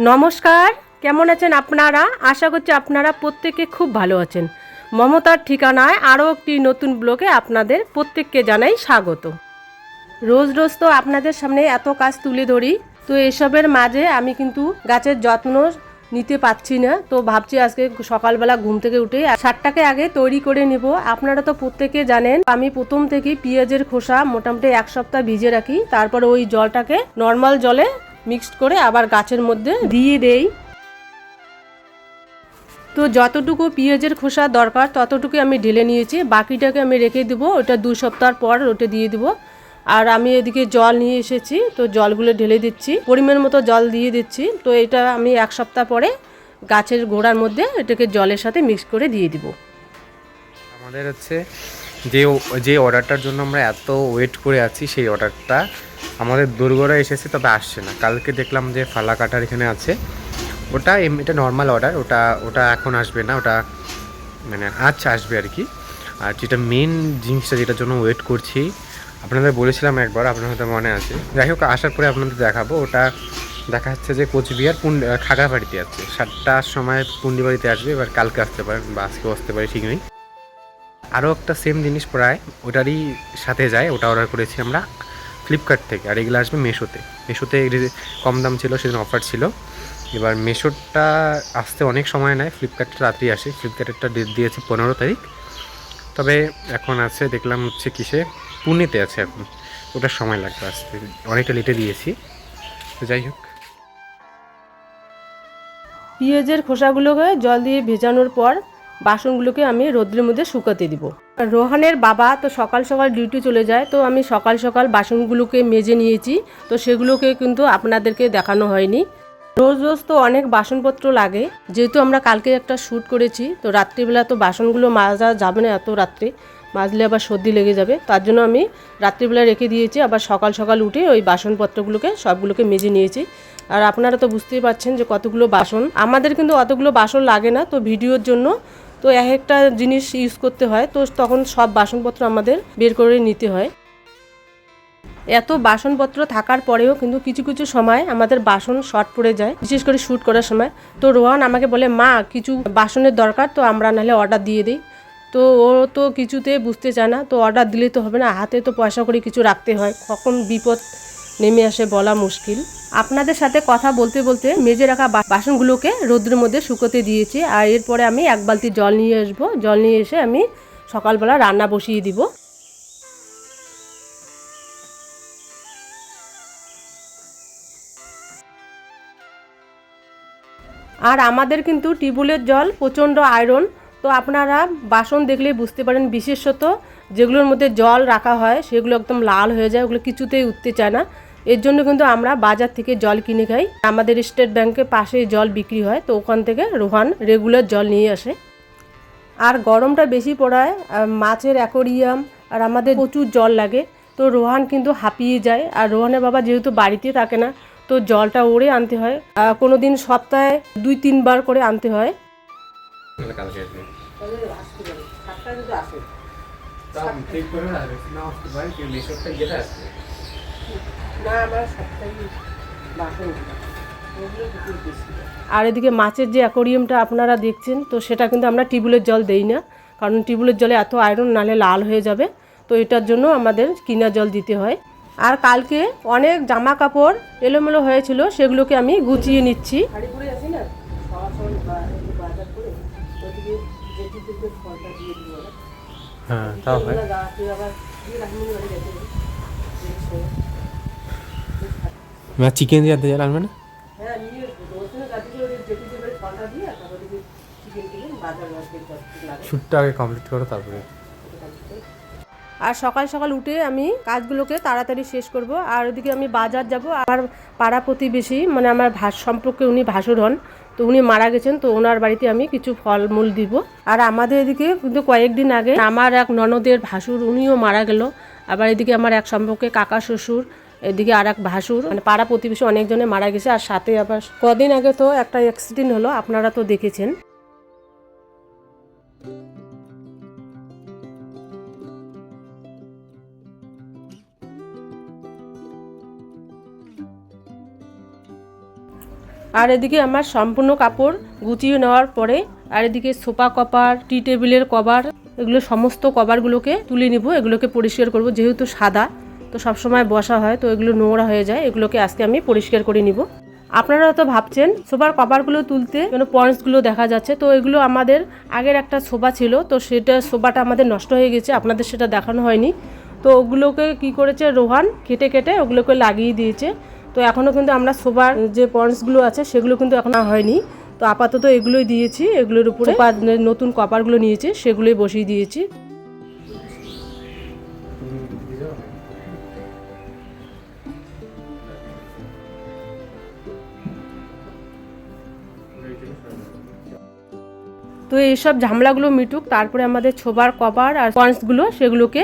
নমস্কার, কেমন আছেন আপনারা? আশা করছি আপনারা প্রত্যেকে খুব ভালো আছেন। মমতার ঠিকানায় আরও একটি নতুন ব্লগে আপনাদের প্রত্যেককে জানাই স্বাগত। রোজ রোজ তো আপনাদের সামনে এত কাজ তুলে ধরি, তো এসবের মাঝে আমি কিন্তু গাছের যত্ন নিতে পারছি না। তো ভাবছি আজকে সকালবেলা ঘুম থেকে উঠে সারটাকে আগে তৈরি করে নেব। আপনারা তো প্রত্যেকে জানেন আমি প্রথম থেকেই পেঁয়াজের খোসা মোটামুটি 1 সপ্তাহ ভিজে রাখি, তারপর ওই জলটাকে নর্মাল জলে মিক্সড করে আবার গাছের মধ্যে দিয়ে দেই। তো যতটুকু পেঁয়াজের খোসা দরকার ততটুকু আমি ঢেলে নিয়েছি, বাকিটাকে আমি রেখে দেবো, ওটা 2 সপ্তাহ পর ওটা দিয়ে দেবো। আর আমি এদিকে জল নিয়ে এসেছি, তো জলগুলো ঢেলে দিচ্ছি, পরিমাণ মতো জল দিয়ে দিচ্ছি। তো এটা আমি 1 সপ্তাহ পরে গাছের গোড়ার মধ্যে এটাকে জলের সাথে মিক্স করে দিয়ে দিব। আমাদের হচ্ছে যে যে অর্ডারটার জন্য আমরা এত ওয়েট করে আছি, সেই অর্ডারটা আমাদের দোরগোড়া এসেছে, তবে আসছে না। কালকে দেখলাম যে ফালাকাটার এখানে আছে, ওটা এটা নর্মাল অর্ডার, ওটা ওটা এখন আসবে না, ওটা মানে আচ্ছা আসবে আর কি। আর যেটা মেন জিনিসটা যেটার জন্য ওয়েট করছি, আপনাদের বলেছিলাম একবার, আপনার হয়তো মনে আছে। যাই হোক, আসার পরে আপনাদের দেখাবো। ওটা দেখা যাচ্ছে যে কোচবিহার খাগড়াবাড়িতে আছে, 7টার সময় পুন্ডিবাড়িতে আসবে। এবার কালকে আসতে পারে বা আজকেও আসতে পারে, ঠিক নেই। আরও একটা সেম জিনিস প্রায় ওটারই সাথে যায়, ওটা অর্ডার করেছি আমরা ফ্লিপকার্ট থেকে। আর এগুলো আসবে মেশোতে। মেশোতে কম দাম ছিল, সেদিন অফার ছিল। এবার মেশোরটা আসতে অনেক সময় নেয়, ফ্লিপকার্টটা রাত্রি আসে। ফ্লিপকার্টেরটা ডেট দিয়েছে 15 তারিখ, তবে এখন আছে দেখলাম হচ্ছে কিসে, পুনেতে আছে এখন। ওটার সময় লাগবে আসতে, অনেকটা লেটে দিয়েছি। তো যাই হোক, পেঁয়াজের খোসাগুলোকে জল দিয়ে ভেজানোর পর বাসনগুলোকে আমি রোদ্রের মধ্যে শুকাতে দিব। রোহানের বাবা তো সকাল সকাল ডিউটি চলে যায়, তো আমি সকাল সকাল বাসনগুলোকে মেজে নিয়েছি। তো সেগুলোকে কিন্তু আপনাদেরকে দেখানো হয়নি। রোজ রোজ তো অনেক বাসনপত্র লাগে, যেহেতু আমরা কালকে একটা শ্যুট করেছি, তো রাত্রিবেলা তো বাসনগুলো মাজা যাবে না, এত রাত্রে মাজলে আবার সর্দি লেগে যাবে। তার জন্য আমি রাত্রিবেলা রেখে দিয়েছি, আবার সকাল সকাল উঠে ওই বাসনপত্রগুলোকে সবগুলোকে মেজে নিয়েছি। আর আপনারা তো বুঝতেই পারছেন যে কতগুলো বাসন, আমাদের কিন্তু অতগুলো বাসন লাগে না, তো ভিডিওর জন্য তো এক একটা জিনিস ইউজ করতে হয়, তো তখন সব বাসনপত্র আমাদের বের করে নিতে হয়। এত বাসনপত্র থাকার পরেও কিন্তু কিছু কিছু সময় আমাদের বাসন শর্ট পড়ে যায়, বিশেষ করে শ্যুট করার সময়। তো রোহান আমাকে বলে, মা কিছু বাসনের দরকার, তো আমরা নাহলে অর্ডার দিয়ে দিই। তো ও তো কিছুতে বুঝতে চায় না, তো অর্ডার দিলে তো হবে না, হাতে তো পয়সা করে কিছু রাখতে হয়, কখন বিপদ নেমে আসে বলা মুশকিল। আপনাদের সাথে কথা বলতে বলতে মেজে রাখা বাসনগুলোকে রোদ্রের মধ্যে শুকোতে দিয়েছি। আর এরপরে আমি 1 বালতি জল নিয়ে আসবো, জল নিয়ে এসে আমি সকালবেলা রান্না বসিয়ে দিব। আর আমাদের কিন্তু টিউবওয়েলের জল প্রচণ্ড আয়রন, তো আপনারা বাসন দেখলেই বুঝতে পারেন, বিশেষত যেগুলোর মধ্যে জল রাখা হয় সেগুলো একদম লাল হয়ে যায়, ওগুলো কিছুতেই উঠতে চায় না। এর জন্য কিন্তু আমরা বাজার থেকে জল কিনে খাই। আমাদের স্টেট ব্যাংকের পাশে জল বিক্রি হয়, তো ওখান থেকে রোহান রেগুলার জল নিয়ে আসে। আর গরমটা বেশি পড়ায় মাছের অ্যাকোরিয়াম আর আমাদের প্রচুর জল লাগে, তো রোহান কিন্তু হাঁপিয়ে যায়। আর রোহানের বাবা যেহেতু বাড়িতে থাকে না, তো জলটা ওরে আনতে হয়, কোনো দিন সপ্তাহে 2-3 বার করে আনতে হয়। কালকে আসবে। আর এদিকে মাছের যে অ্যাকোরিয়ামটা আপনারা দেখছেন, তো সেটা কিন্তু আমরা টিউবওয়েলের জল দেই না, কারণ টিউবওয়েলের জলে এত আয়রন, নালে লাল হয়ে যাবে। তো এটার জন্য আমাদের কিনা জল দিতে হয়। আর কালকে অনেক জামা কাপড় এলোমেলো হয়েছিল, সেগুলোকে আমি গুছিয়ে নিচ্ছি। হ্যাঁ, তাও হয়। চিকেন দিয়ে আনতে আনবে না, শ্যুটটা আগে কমপ্লিট করো তারপরে। আর সকাল সকাল উঠে আমি কাজগুলোকে তাড়াতাড়ি শেষ করব। আর ওদিকে আমি বাজার যাব। আমার পাড়া প্রতিবেশী, মানে আমার সম্পর্কে উনি ভাসুর হন, তো উনি মারা গেছেন, তো ওনার বাড়িতে আমি কিছু ফলমূল দিব। আর আমাদের এদিকে কিন্তু কয়েকদিন আগে আমার এক ননদের ভাসুর, উনিও মারা গেল। আবার এদিকে আমার এক সম্পর্কে কাকা শ্বশুর, এদিকে আর এক ভাসুর, মানে পাড়া প্রতিবেশী অনেকজনে মারা গেছে। আর সাথে আবার কদিন আগে তো একটা অ্যাক্সিডেন্ট হলো, আপনারা তো দেখেছেন। আর এদিকে আমার সম্পূর্ণ কাপড় গুছিয়ে নেওয়ার পরে আর এদিকে সোফা কভার, টি টেবিলের কভার, এগুলো সমস্ত কভারগুলোকে তুলে নিব, এগুলোকে পরিষ্কার করব। যেহেতু সাদা তো সবসময় বসা হয় তো এগুলো নোংরা হয়ে যায়, এগুলোকে আজকে আমি পরিষ্কার করে নিব। আপনারা তো ভাবছেন সোফার কভারগুলো তুলতে কেন পয়েন্টসগুলো দেখা যাচ্ছে, তো এগুলো আমাদের আগের একটা সোফা ছিল, তো সেটা সোফাটা আমাদের নষ্ট হয়ে গেছে, আপনাদের সেটা দেখানো হয়নি। তো ওগুলোকে কি করেছে রোহান কেটে কেটে ওগুলোকে লাগিয়ে দিয়েছে। তো এখনও কিন্তু আমরা সোফার যে পয়েন্টসগুলো আছে সেগুলো কিন্তু এখনো হয়নি। তো আপাতত এগুলোই দিয়েছি, এগুলোর উপরে নতুন কভারগুলো নিয়েছে সেগুলোই বসিয়ে দিয়েছি। তো এইসব ঝামেলাগুলো মিটুক, তারপরে আমাদের ছোবার কভার আর পয়েন্টসগুলো সেগুলোকে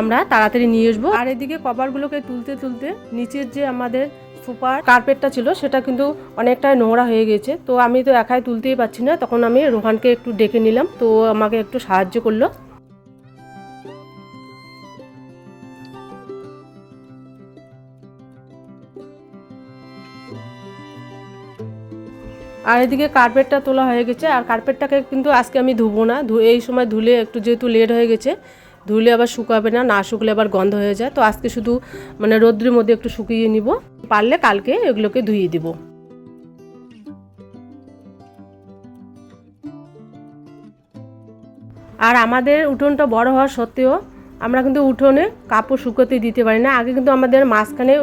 আমরা তাড়াতাড়ি নিয়ে আসবো। আর এদিকে কভারগুলোকে তুলতে তুলতে নিচের যে আমাদের সোফার কার্পেটটা ছিল সেটা কিন্তু অনেকটাই নোংরা হয়ে গেছে। তো আমি তো একাই তুলতেই পারছি না, তখন আমি রোহানকে একটু ডেকে নিলাম, তো আমাকে একটু সাহায্য করলো। আর এদিকে কার্পেটটা তোলা হয়ে গেছে, আর কার্পেটটাকে কিন্তু আজকে আমি ধুবো না, এই সময় ধুলে একটু যেহেতু লেট হয়ে গেছে, ধুলে আবার শুকাবে না, না শুকলে আবার গন্ধ হয়ে যায়। তো আজকে শুধু মানে রোদ্রের মধ্যে একটু শুকিয়ে নিব, পারলে কালকে এগুলোকে ধুয়ে দিব। আর আমাদের উঠোনটা বড় হওয়া সত্ত্বেও আমরা কিন্তু উঠোনে কাপড় শুকোতে দিতে পারি না। আগে কিন্তু আমাদের মাঝখানে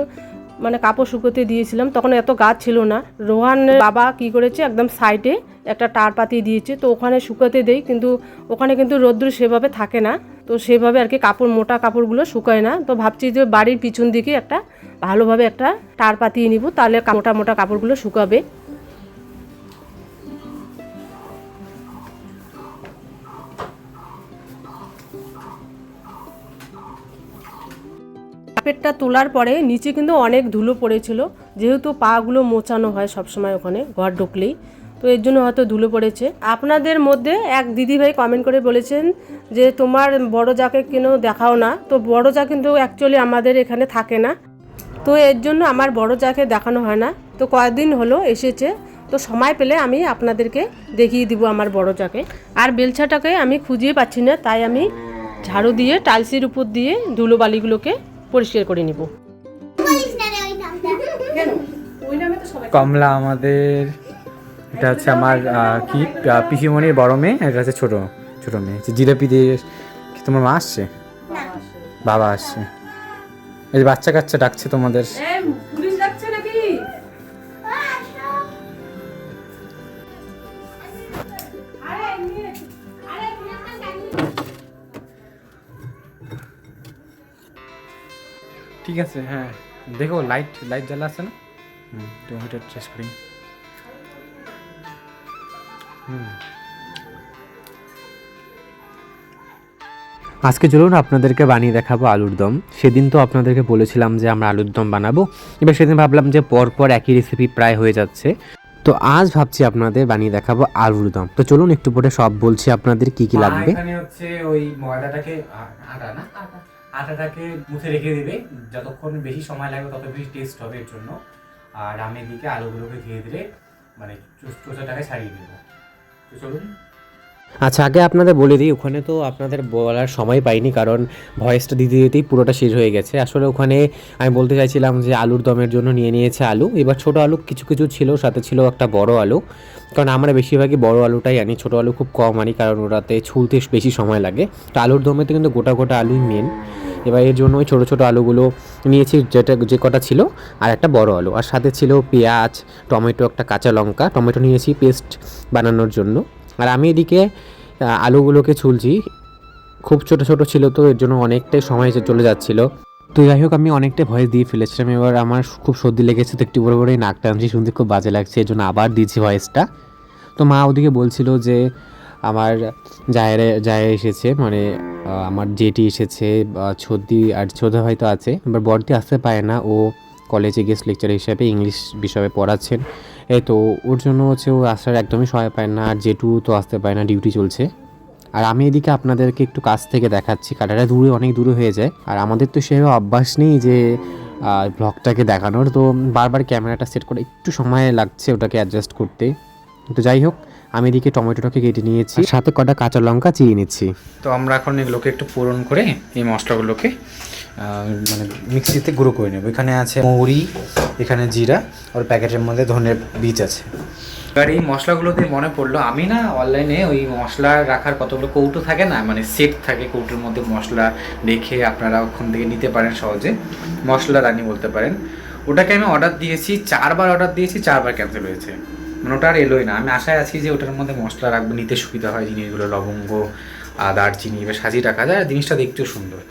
মানে কাপড় শুকোতে দিয়েছিলাম, তখন এত গাছ ছিল না। রোহানের বাবা কি করেছে একদম সাইডে একটা টার পাতিয়ে দিয়েছে, তো ওখানে শুকাতে দেই, কিন্তু ওখানে কিন্তু রোদ্দুর সেভাবে থাকে না, তো সেভাবে আর কি কাপড় মোটা কাপড়গুলো শুকায় না। তো ভাবছি যে বাড়ির পিছন দিকে একটা ভালোভাবে একটা টার পাতিয়ে নিব, তাহলে মোটা মোটা কাপড়গুলো শুকাবে। কার্পেটটা তোলার পরে নিচে কিন্তু অনেক ধুলো পড়েছিল, যেহেতু পাগুলো মোছানো হয় সবসময় ওখানে ঘর ঢুকলেই, তো এর জন্য হয়তো ধুলো পড়েছে। আপনাদের মধ্যে এক দিদিভাই কমেন্ট করে বলেছেন যে তোমার বড় যাকে কেন দেখাও না, তো বড় যা কিন্তু অ্যাকচুয়ালি আমাদের এখানে থাকে না, তো এর জন্য আমার বড় যাকে দেখানো হয় না। তো কয়েকদিন হলো এসেছে, তো সময় পেলে আমি আপনাদেরকে দেখিয়ে দিব আমার বড় যাকে। আর বেলছাটাকে আমি খুঁজেই পাচ্ছি না, তাই আমি ঝাড়ু দিয়ে টাইলসের উপর দিয়ে ধুলো বালিগুলোকে পরিষ্কার করে নিব। কমলা আমাদের, এটা হচ্ছে আমার কি পিসিমণির বড় মেয়ে, এটা হচ্ছে ছোট ছোট মেয়ে। জিলাপি দিয়ে তোমার মা আসছে, বাবা আসছে, এই যে বাচ্চা কাচ্চা ডাকছে তোমাদের। পুলিশ ডাকছে নাকি? ঠিক আছে, হ্যাঁ দেখো লাইট লাইট জ্বালা আছে না, টমেটো টেস্ট করি। আজকে চলুন আপনাদেরকে বানিয়ে দেখাবো আলুর দম। সেদিন তো আপনাদেরকে বলেছিলাম যে আমরা আলুর দম বানাবো, এবার সেদিন ভাবলাম যে পরপর একই রেসিপি প্রায় হয়ে যাচ্ছে, তো আজ ভাবছি আপনাদের বানিয়ে দেখাবো আলুর দম। তো চলুন একটু পরে সব বলছি আপনাদের কি কি লাগবে। এখানে হচ্ছে ওই ময়দাটাকে আটাটাকে মুছে রেখে দিবে, যতক্ষণ বেশি সময় লাগবে তত বেশি টেস্ট হবে এর জন্য। আর আমি এদিকে আলুগুলোকে ধীরে ধীরে মানে চোষাটাকে ছাড়িয়ে দেব। তো চলুন। আচ্ছা, আগে আপনাদের বলে দিই, ওখানে তো আপনাদের বলার সময় পাইনি, কারণ ভয়েসটা দিতে দিতেই পুরোটা শেষ হয়ে গেছে। আসলে ওখানে আমি বলতে চাইছিলাম যে আলুর দমের জন্য নিয়ে নিয়েছে আলু, এবার ছোটো আলু কিছু কিছু ছিল, সাথে ছিল একটা বড় আলু, কারণ আমরা বেশিরভাগই বড় আলুটাই আনি, ছোটো আলু খুব কম আনি, কারণ ওটাতে ছুলতে বেশি সময় লাগে। তো আলুর দমেতে কিন্তু গোটা গোটা আলুই মেন। এবার এর জন্য ওই ছোটো ছোটো আলুগুলো নিয়েছি, যে কটা ছিল, আর একটা বড় আলু, আর সাথে ছিল পেঁয়াজ, টমেটো, একটা কাঁচা লঙ্কা, টমেটো নিয়েছি পেস্ট বানানোর জন্য। আর আমি এদিকে আলুগুলোকে ছুলছি, খুব ছোট ছোট ছিল তো এর জন্য অনেকটাই সময় চলে যাচ্ছিল। তো যাই হোক, আমি অনেকটাই ভয়েস দিয়ে ফেলেছিলাম। এবার আমার খুব সর্দি লেগেছে, তো একটু বড় বড়ই নাক টানছি, শুনতে খুব বাজে লাগছে, এর জন্য আবার দিয়েছি ভয়েসটা। তো মা ওদিকে বলছিল যে আমার জায়ের এসেছে, মানে আমার জেঠি এসেছে, সর্দি আর ছোটো হয়তো আছে, এবার বড়দি আসতে পারে না, ও কলেজে গেস্ট লেকচার হিসাবে ইংলিশ বিষয়ে পড়াচ্ছেন, এই তো ওর জন্য হচ্ছে ও আসার একদমই সময় পায় না, আর জেঠু তো আসতে পারে না, ডিউটি চলছে। আর আমি এদিকে আপনাদেরকে একটু কাছ থেকে দেখাচ্ছি, কাটাটা দূরে অনেক দূরে হয়ে যায়, আর আমাদের তো সেভাবে অভ্যাস নেই যে ব্লগটাকে দেখানোর। তো বারবার ক্যামেরাটা সেট করে একটু সময় লাগছে ওটাকে অ্যাডজাস্ট করতে। তো যাই হোক, আমি এদিকে টমেটোটাকে কেটে নিয়েছি, সাথে কটা কাঁচা লঙ্কা চিয়ে নিচ্ছি। তো আমরা এখন এগুলোকে একটু পূরণ করে এই মশলাগুলোকে মানে মিক্সিতে গুঁড়ো করে নেব। এখানে আছে মৌরি, এখানে জিরা, আর প্যাকেটের মধ্যে ধনের বীজ আছে। এবার এই মশলাগুলোতে মনে পড়লো, আমি না অনলাইনে ওই মশলা রাখার কতগুলো কৌটো থাকে না, মানে সেট থাকে, কৌটোর মধ্যে মশলা রেখে আপনারা ওখান থেকে নিতে পারেন সহজে, মশলা রানি বলতে পারেন। ওটাকে আমি অর্ডার দিয়েছি, 4বার অর্ডার দিয়েছি, 4বার ক্যান্সেল হয়েছে, মানে ওটা আর এলোই না। আমি আশায় আছি যে ওটার মধ্যে মশলা রাখবো, নিতে সুবিধা হয় জিনিসগুলো, লবঙ্গ, দারচিনি এবার সাজিয়ে রাখা যায়, আর জিনিসটা দেখতেও সুন্দর।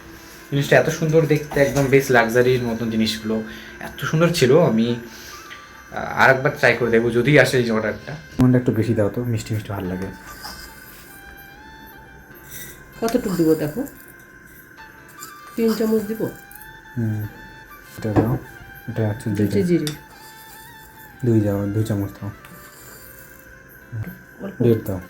জিনিসটা এত সুন্দর দেখতে, একদম বেশ লাক্সারির মতন জিনিসগুলো এত সুন্দর ছিল। আমি আর একবার ট্রাই করে দেখবো যদি আসে এই অর্ডারটা। মনটা একটু বেশি দাও তো, মিষ্টি মিষ্টি ভালো লাগে। কতটুকু দিব দেখো, 3 চামচ দিব। এটা দাও, এটা হচ্ছে জিরে 2 চামচ দাও, 1.5 দাও।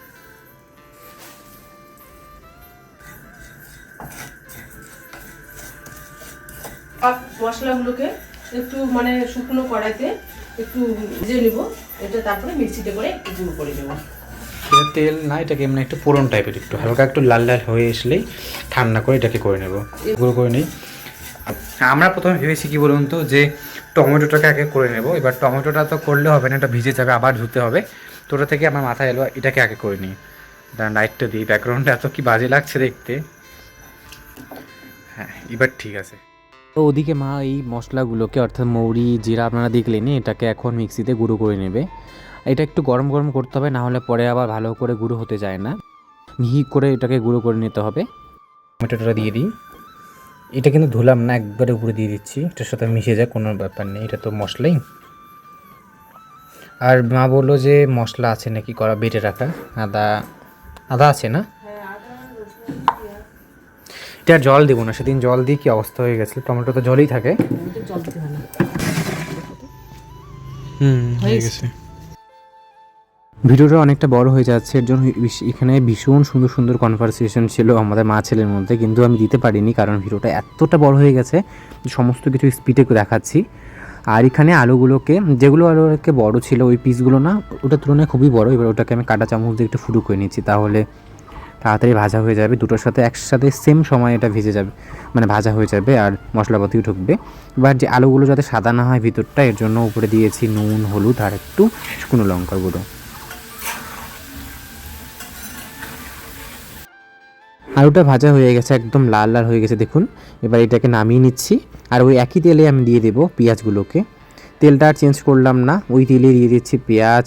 আর মশলাগুলোকে একটু মানে শুকনো কড়াইতে একটু ভেজে নিব, এটা তারপরে মিক্সিতে করে একটু গুঁড়ো করে নেব। এটা তেল না, এটাকে এমনি একটু পোড়ন টাইপের, একটু হালকা একটু লাল লাল হয়ে আসলেই ঠান্ডা করে এটাকে করে নেব, গুঁড়ো করে নিই। আমরা প্রথমে ভেবেছি কি বলুন তো, যে টমেটোটাকে আগে করে নেব। এবার টমেটোটা তো করলে হবে না, এটা ভিজে যাবে, আবার ধুতে হবে। তো ওটা থেকে আমার মাথায় এলো এটাকে আগে করে নিই। লাইটটা দিই, ব্যাকগ্রাউন্ডটা এত কি বাজে লাগছে দেখতে। হ্যাঁ, এবার ঠিক আছে। তো ওদিকে মা এই মশলাগুলোকে, অর্থাৎ মৌরি, জিরা আপনারা দেখলেনি, এটাকে এখন মিক্সিতে গুঁড়ো করে নেবে। এটা একটু গরম গরম করতে হবে, না হলে পরে আবার ভালো করে গুঁড়ো হতে যায় না। মিহি করে এটাকে গুঁড়ো করে নিতে হবে। টমেটোটা দিয়ে দিই, এটা কিন্তু ধুলাম না, একবারে উপরে দিয়ে দিচ্ছি, এটার সাথে মিশে যায়, কোনো ব্যাপার নেই, এটা তো মশলাই। আর মা বললো যে মশলা আছে নাকি করা, বেটে রাখা আদা আছে না? এটা আর জল দেবো না, সেদিন জল দিয়ে কি অবস্থা হয়ে গেছিলো, টমেটো তো জলই থাকে। হয়ে গেছে। ভিডিওটা অনেকটা বড় হয়ে যাচ্ছে, এর জন্য এখানে ভীষণ সুন্দর সুন্দর কনভারসেশন ছিল আমাদের মা ছেলের মধ্যে, কিন্তু আমি দিতে পারিনি কারণ ভিডিওটা এতটা বড় হয়ে গেছে, সমস্ত কিছু স্পিডে দেখাচ্ছি। আর এখানে আলুগুলোকে, যেগুলো আলুকে বড় ছিল ওই পিসগুলো না, ওটার তুলনায় খুবই বড়, এবার ওটাকে আমি কাঁটা চামচ দিয়ে একটু ফুটো করে নিচ্ছি, তাহলে তাড়াতাড়ি ভাজা হয়ে যাবে, দুটোর সাথে একসাথে সেম সময় এটা ভেজে যাবে, মানে ভাজা হয়ে যাবে আর মশলাপাতিও ঢুকবে। এবার যে আলুগুলো যাতে সাদা না হয় ভিতরটা, এর জন্য উপরে দিয়েছি নুন, হলুদ আর একটু শুকনো লঙ্কার গুঁড়ো। আলুটা ভাজা হয়ে গেছে, একদম লাল লাল হয়ে গেছে দেখুন। এবার এটাকে নামিয়ে নিচ্ছি, আর ওই একই তেলে আমি দিয়ে দেবো পেঁয়াজগুলোকে। তেলটা আর চেঞ্জ করলাম না, ওই তেলে দিয়ে দিচ্ছি পেঁয়াজ,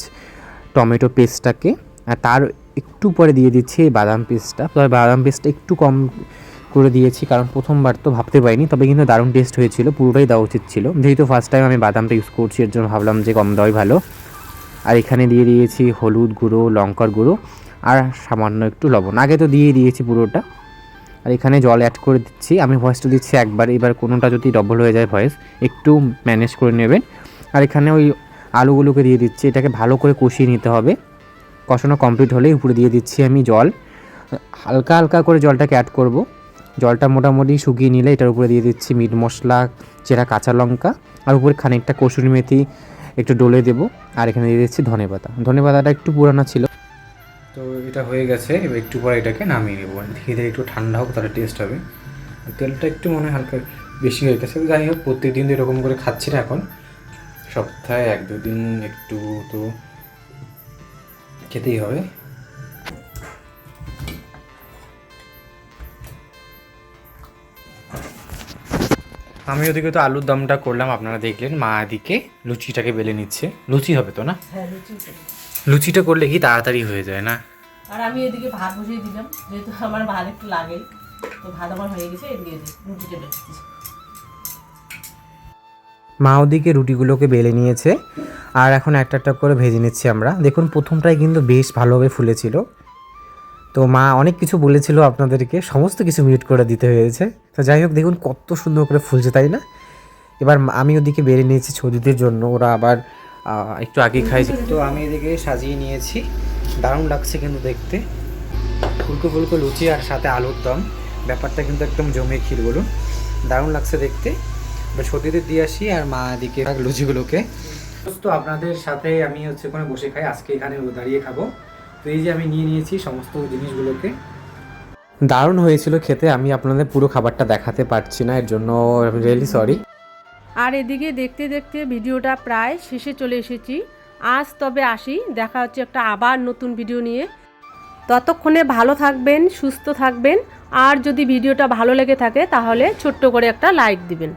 টমেটো পেস্টটাকে, আর তার একটু পরে দিয়ে দিচ্ছি বাদাম পেস্টটা। তবে বাদাম পেস্টটা একটু কম করে দিয়েছি, কারণ প্রথমবার তো ভাবতে পারিনি, তবে কিন্তু দারুণ টেস্ট হয়েছিল, পুরোটাই দেওয়া উচিত ছিল। যেহেতু ফার্স্ট টাইম আমি বাদামটা ইউজ করছি, এর জন্য ভাবলাম যে কম দেওয়াই ভালো। আর এখানে দিয়ে দিয়েছি হলুদ গুঁড়ো, লঙ্কার গুঁড়ো আর সামান্য একটু লবণ, আগে তো দিয়ে দিয়েছি পুরোটা। আর এখানে জল অ্যাড করে দিচ্ছি, আমি ভয়েসটা দিচ্ছি একবার, এবার কোনোটা যদি ডবল হয়ে যায় ভয়েস একটু ম্যানেজ করে নেবেন। আর এখানে ওই আলুগুলোকে দিয়ে দিচ্ছি, এটাকে ভালো করে কষিয়ে নিতে হবে। কষানো কমপ্লিট হলেই উপরে দিয়ে দিচ্ছি আমি জল, হালকা হালকা করে জলটাকে অ্যাড করব। জলটা মোটামুটি শুকিয়ে নিলে এটার উপরে দিয়ে দিচ্ছি মিট মশলা, চেরা কাঁচা লঙ্কা, আর উপরে খানিকটা কসুরি মেথি একটু ডলে দেবো। আর এখানে দিয়ে দিচ্ছি ধনেপাতা, ধনেপাতাটা একটু পুরানো ছিল। তো এটা হয়ে গেছে, এবার একটু পরে এটাকে নামিয়ে নেবো, ধীরে ধীরে একটু ঠান্ডা হোক, তাহলে টেস্ট হবে। তেলটা একটু মনে হয় হালকা বেশি হয়ে গেছে, যাই হোক প্রত্যেকদিন তো এরকম করে খাচ্ছি না এখন, সপ্তাহে 1-2 দিন একটু তো খেতেই হবে। আমি ওদিকে তো আলুর দমটা করলাম, আপনারা দেখলেন। মা এদিকে লুচিটাকে বেলে নিচ্ছে, লুচি হবে তো না? হ্যাঁ, লুচিটা করলে কি তাড়াতাড়ি হয়ে যায় না? আর আমি এদিকে ভাত বসিয়ে দিলাম, যেহেতু আমার ভাত একটু লাগে, তো ভাত আমার হয়ে গেছে, এদিকে রুটিটা বেলছি। মা ওদিকে রুটিগুলোকে বেলে নিয়েছে, আর এখন একটা একটা করে ভেজে নিচ্ছি আমরা। দেখুন প্রথমটাই কিন্তু বেশ ভালোভাবে ফুলেছিল, তো মা অনেক কিছু বলেছিল আপনাদেরকে, সমস্ত কিছু মিউট করে দিতে হয়েছে। তো যাই হোক দেখুন কত সুন্দর করে ফুলছে, তাই না? এবার আমি ওদিকে বেড়ে নিয়েছি ছদিদের জন্য, ওরা আবার একটু আগে খাইছে। তো আমি এদিকে সাজিয়ে নিয়েছি, দারুণ লাগছে কিন্তু দেখতে, ফুলকো ফুলকো লুচি আর সাথে আলুর দম, ব্যাপারটা কিন্তু একদম জমে ক্ষীর বলুন, দারুণ লাগছে দেখতে। এবার সতীদের দিয়ে আসি আর মা এদিকে লুচিগুলোকে। তো আপনাদের সাথে আমি হচ্ছে ওখানে বসে খাই, আজকে এখানে দাঁড়িয়ে খাবো। তো এই যে আমি নিয়ে নিয়েছি সমস্ত জিনিসগুলোকে। দারুণ হয়েছিল খেতে, আমি আপনাদের পুরো খাবারটা দেখাতে পারছি না, এর জন্য রিয়েলি সরি। আর এদিকে দেখতে দেখতে ভিডিওটা প্রায় শেষে চলে এসেছি। আজ তবে আসি, দেখা হচ্ছে একটা আবার নতুন ভিডিও নিয়ে। ততক্ষণে ভালো থাকবেন, সুস্থ থাকবেন। আর যদি ভিডিওটা ভালো লেগে থাকে তাহলে ছোট্ট করে একটা লাইক দিবেন।